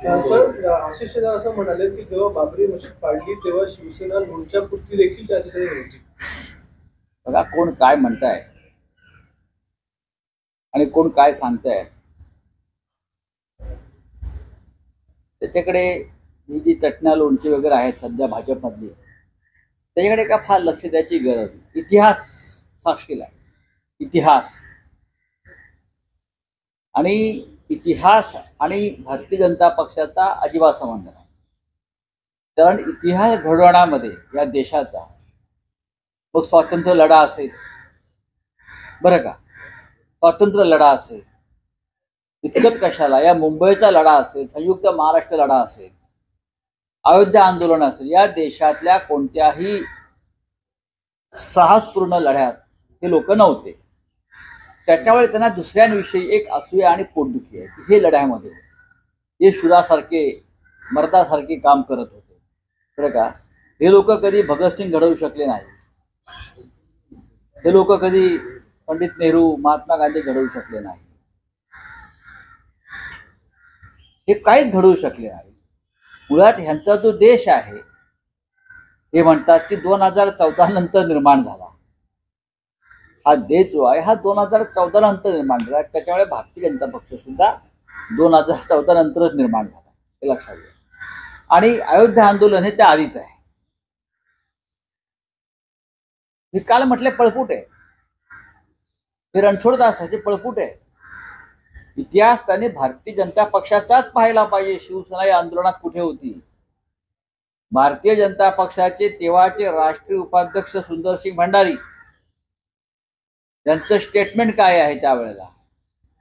Sir Ashish Shelar असं म्हणाले की जेव्हा बाबरी मशीद पाडली तेव्हा शिवसेना लोणच्यापुरती देखील त्या ठिकाणी होती. बघा कोण काय म्हणताय आणि कोण काय सांगताय त्याच्याकडे ही जी चटण्या लोणची वगैरे आहेत सध्या भाजपमधली त्याच्याकडे का फार लक्ष द्यायची गरज नाही. इतिहास साक्षीला आहे. इतिहास आणि इतिहास आणि भारतीय जनता पक्षाचा अजिबात संबंध नाही. कारण इतिहास घडवण्यामध्ये या देशाचा मग स्वातंत्र्य लढा असेल बरं का, स्वातंत्र्य लढा असेल, इतकंच कशाला या मुंबईचा लढा असेल, संयुक्त महाराष्ट्र लढा असेल, अयोध्या आंदोलन असेल, या देशातल्या कोणत्याही साहसपूर्ण लढ्यात हे लोक नव्हते. त्याच्यामुळे त्यांना दुसऱ्यांविषयी एक असूया आणि पोटदुखी आहे की हे लढ्यामध्ये हे शूरासारखे मर्दासारखे काम करत होते बरं का. हे लोक कधी भगतसिंग घडवू शकले नाही. हे लोक कधी पंडित नेहरू महात्मा गांधी घडवू शकले नाही. हे काहीच घडवू शकले नाही. मुळात ह्यांचा जो देश आहे हे म्हणतात की 2014 नंतर निर्माण झाला. हा देश जो आहे हा 2014 नंतर निर्माण झाला. त्याच्यामुळे भारतीय जनता पक्ष सुद्धा 2014 नंतरच निर्माण झाला हे लक्षात घ्या. आणि अयोध्या आंदोलन हे त्या आधीच आहे. हे काल म्हटले पळपुट आहे. हे रणछोडदासाचे पळपुट आहे. इतिहास त्याने भारतीय जनता पक्षाचाच पाहायला पाहिजे. शिवसेना या आंदोलनात कुठे होती? भारतीय जनता पक्षाचे तेव्हाचे राष्ट्रीय उपाध्यक्ष सुंदरसिंग भंडारी यांचं स्टेटमेंट काय आहे त्यावेळेला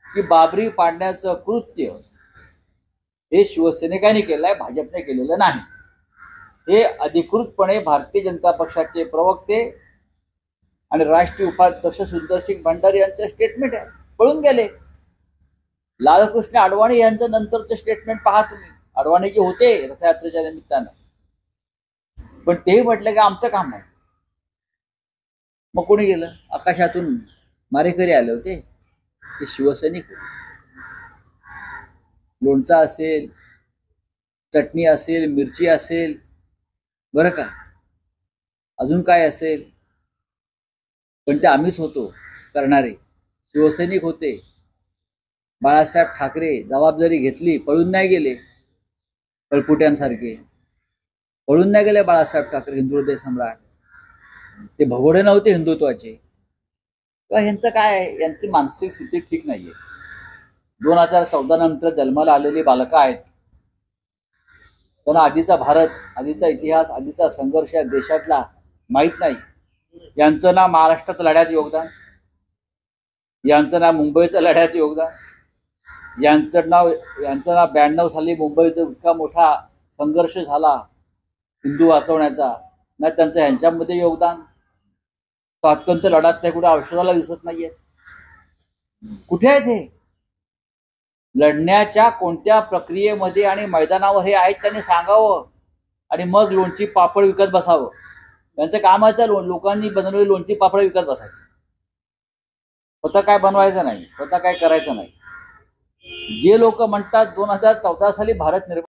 की बाबरी पाडण्याचं कृत्य हे शिवसैनिकांनी केलं आहे, भाजपने केलेलं नाही. हे अधिकृतपणे भारतीय जनता पक्षाचे प्रवक्ते आणि राष्ट्रीय उपाध्यक्ष सुंदरसिंग भंडारी यांचं स्टेटमेंट आहे. पळून गेले. लालकृष्ण अडवाणी यांचं नंतरचं स्टेटमेंट पहा तुम्ही. अडवाणी जे होते रथयात्रेच्या निमित्तानं, पण तेही म्हटलं की आमचं काम नाही. मग कोणी गेलं? आकाशातून मारेकरी आले होते ते शिवसैनिक होते. लोणचा असेल, चटणी असेल, मिरची असेल बरं का, अजून काय असेल, पण ते आम्हीच होतो करणारे. शिवसैनिक होते. बाळासाहेब ठाकरे जबाबदारी घेतली, पळून नाही गेले. पळपुट्यांसारखे पळून नाही गेले बाळासाहेब ठाकरे, हिंदू हृदय सम्राट. ते भगोडे नव्हते हिंदुत्वाचे. किंवा ह्यांचं काय आहे, यांची मानसिक स्थिती ठीक नाहीये. 2014 नंतर जन्माला आलेली बालकं आहेत. त्यांना आधीचा भारत, आधीचा इतिहास, आधीचा संघर्ष या देशातला माहीत नाही. यांचं ना महाराष्ट्रात लढ्यात योगदान, यांचं ना मुंबईच्या लढ्यात योगदान, यांचं ना 92 साली मुंबईचा इतका मोठा संघर्ष झाला हिंदू वाचवण्याचा, ना त्यांचं ह्यांच्यामध्ये योगदान. स्वातंत्र्य लढ्यात त्या कुठे औषधाला दिसत नाहीये. कुठे आहेत हे? लढण्याच्या कोणत्या प्रक्रियेमध्ये आणि मैदानावर हे आहेत त्यांनी सांगावं आणि मग लोणची पापड विकत बसावं. त्यांचं कामाचं लोकांनी बनवलेली लोणची पापड विकत बसायचं. स्वतः काय बनवायचं नाही, स्वतः काय करायचं नाही. जे लोक म्हणतात 2014 साली भारत निर्माण